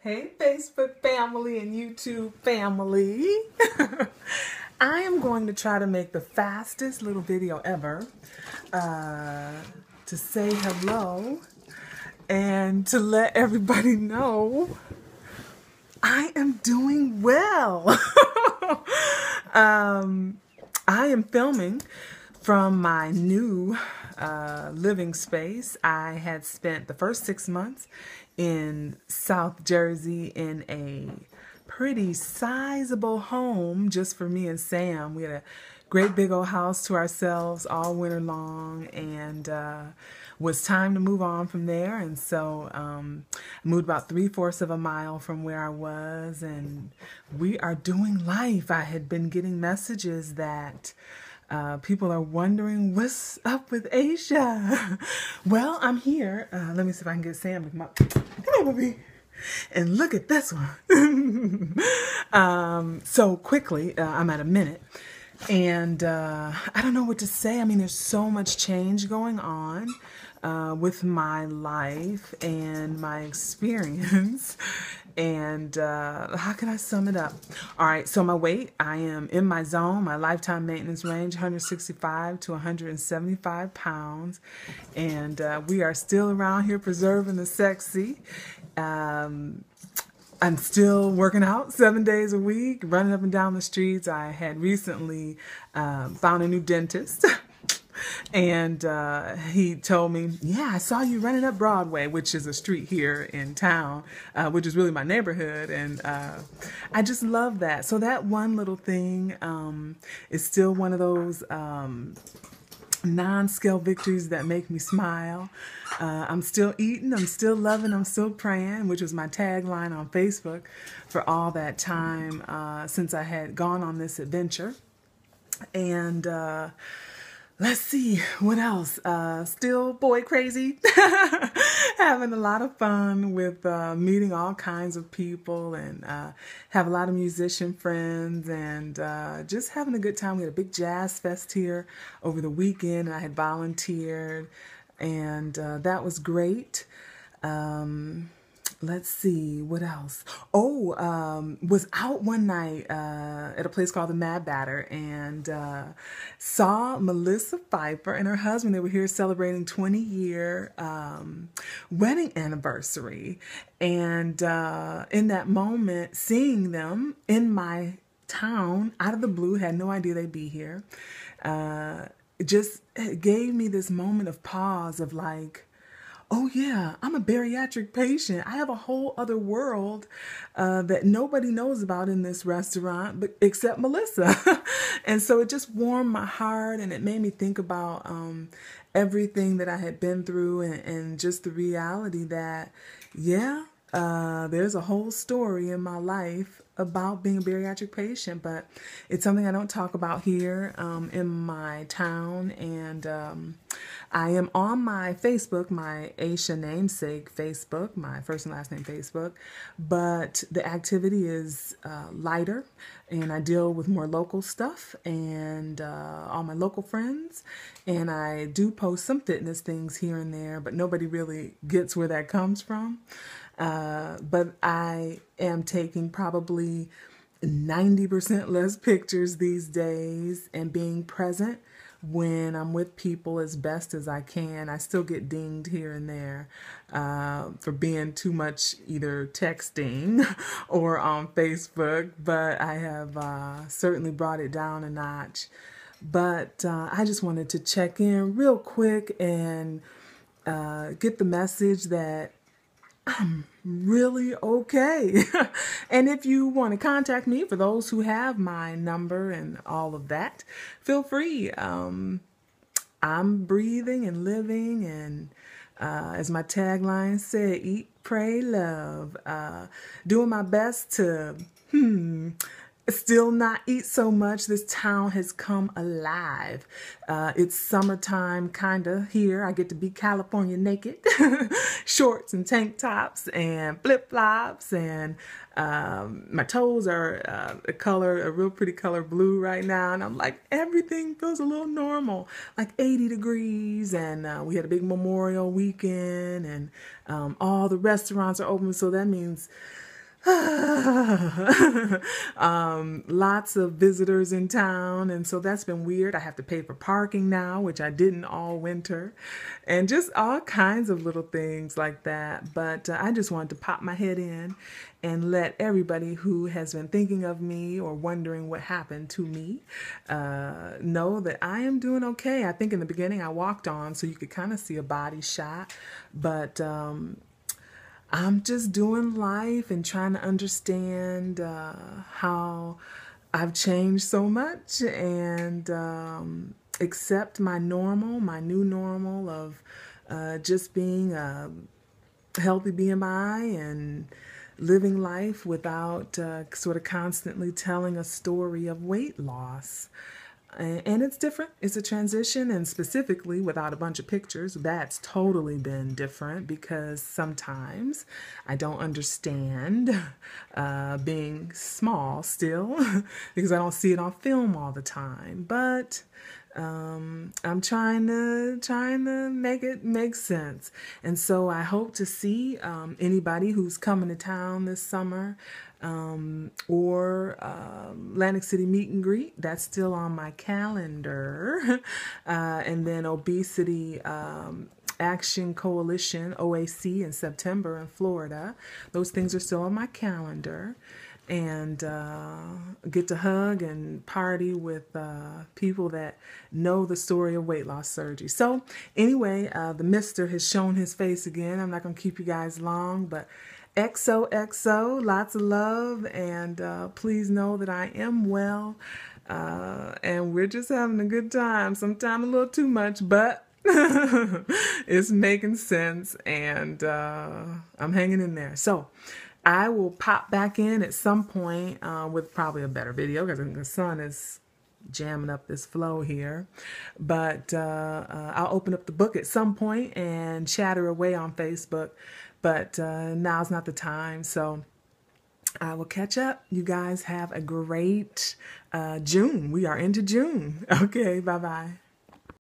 Hey, Facebook family and YouTube family. I am going to try to make the fastest little video ever to say hello and to let everybody know I am doing well. I am filming from my new living space. I had spent the first 6 months in South Jersey in a pretty sizable home just for me and Sam. We had a great big old house to ourselves all winter long, and was time to move on from there. And so I moved about 3/4 of a mile from where I was, and we are doing life. I had been getting messages that people are wondering what's up with Asia. Well, I'm here. Let me see if I can get Sam to come up. Come here, baby. And look at this one. So quickly, I'm at a minute. And I don't know what to say. I mean, there's so much change going on with my life and my experience. And how can I sum it up? All right, so my weight, I am in my zone, my lifetime maintenance range, 165 to 175 pounds. And we are still around here preserving the sexy. I'm still working out 7 days a week, running up and down the streets. I had recently found a new dentist. And he told me, yeah, I saw you running up Broadway, which is a street here in town, which is really my neighborhood. And I just love that. So that one little thing is still one of those non-scale victories that make me smile. I'm still eating, I'm still loving, I'm still praying, which was my tagline on Facebook for all that time since I had gone on this adventure. And let's see, what else? Still boy crazy. Having a lot of fun with meeting all kinds of people, and have a lot of musician friends, and just having a good time. We had a big jazz fest here over the weekend. I had volunteered, and that was great. Let's see, what else? Oh, was out one night at a place called the Mad Batter, and saw Melissa Pfeiffer and her husband. They were here celebrating 20-year wedding anniversary. And in that moment, seeing them in my town, out of the blue, had no idea they'd be here, it just gave me this moment of pause of like, oh yeah, I'm a bariatric patient. I have a whole other world that nobody knows about in this restaurant, but except Melissa. And so it just warmed my heart, and it made me think about everything that I had been through, and just the reality that, yeah, there's a whole story in my life about being a bariatric patient, but it's something I don't talk about here in my town. And I am on my Facebook, my Aisha namesake Facebook, my first and last name Facebook, but the activity is lighter, and I deal with more local stuff and all my local friends, and I do post some fitness things here and there, but nobody really gets where that comes from. But I am taking probably 90% less pictures these days, and being present when I'm with people as best as I can. I still get dinged here and there for being too much either texting or on Facebook, but I have certainly brought it down a notch. But I just wanted to check in real quick and get the message that I'm really okay. And if you want to contact me, for those who have my number and all of that, feel free. I'm breathing and living, and as my tagline said, eat, pray, love. Doing my best to still not eat so much. This town has come alive. It's summertime kind of here. I get to be California naked. Shorts and tank tops and flip-flops, and my toes are a real pretty color blue right now, and I'm like, everything feels a little normal, like 80 degrees, and we had a big Memorial weekend, and all the restaurants are open, so that means Lots of visitors in town, and so that's been weird. I have to pay for parking now, which I didn't all winter, and just all kinds of little things like that. But I just wanted to pop my head in and let everybody who has been thinking of me or wondering what happened to me know that I am doing okay. I think in the beginning I walked on so you could kind of see a body shot, but I'm just doing life and trying to understand how I've changed so much and accept my normal, my new normal of just being a healthy BMI and living life without sort of constantly telling a story of weight loss. And it's different. It's a transition, and specifically without a bunch of pictures, that's totally been different because sometimes I don't understand being small still because I don't see it on film all the time. But I'm trying to make it make sense. And so I hope to see anybody who's coming to town this summer or Atlantic City meet and greet. That's still on my calendar. And then Obesity Action Coalition, OAC, in September in Florida. Those things are still on my calendar. And get to hug and party with people that know the story of weight loss surgery. So anyway, the mister has shown his face again. I'm not going to keep you guys long, but XOXO, lots of love, and please know that I am well, and we're just having a good time, sometimes a little too much, but it's making sense, and I'm hanging in there. So I will pop back in at some point with probably a better video because the sun is jamming up this flow here. But I'll open up the book at some point and chatter away on Facebook. But now's not the time. So I will catch up. You guys have a great June. We are into June. Okay, bye-bye.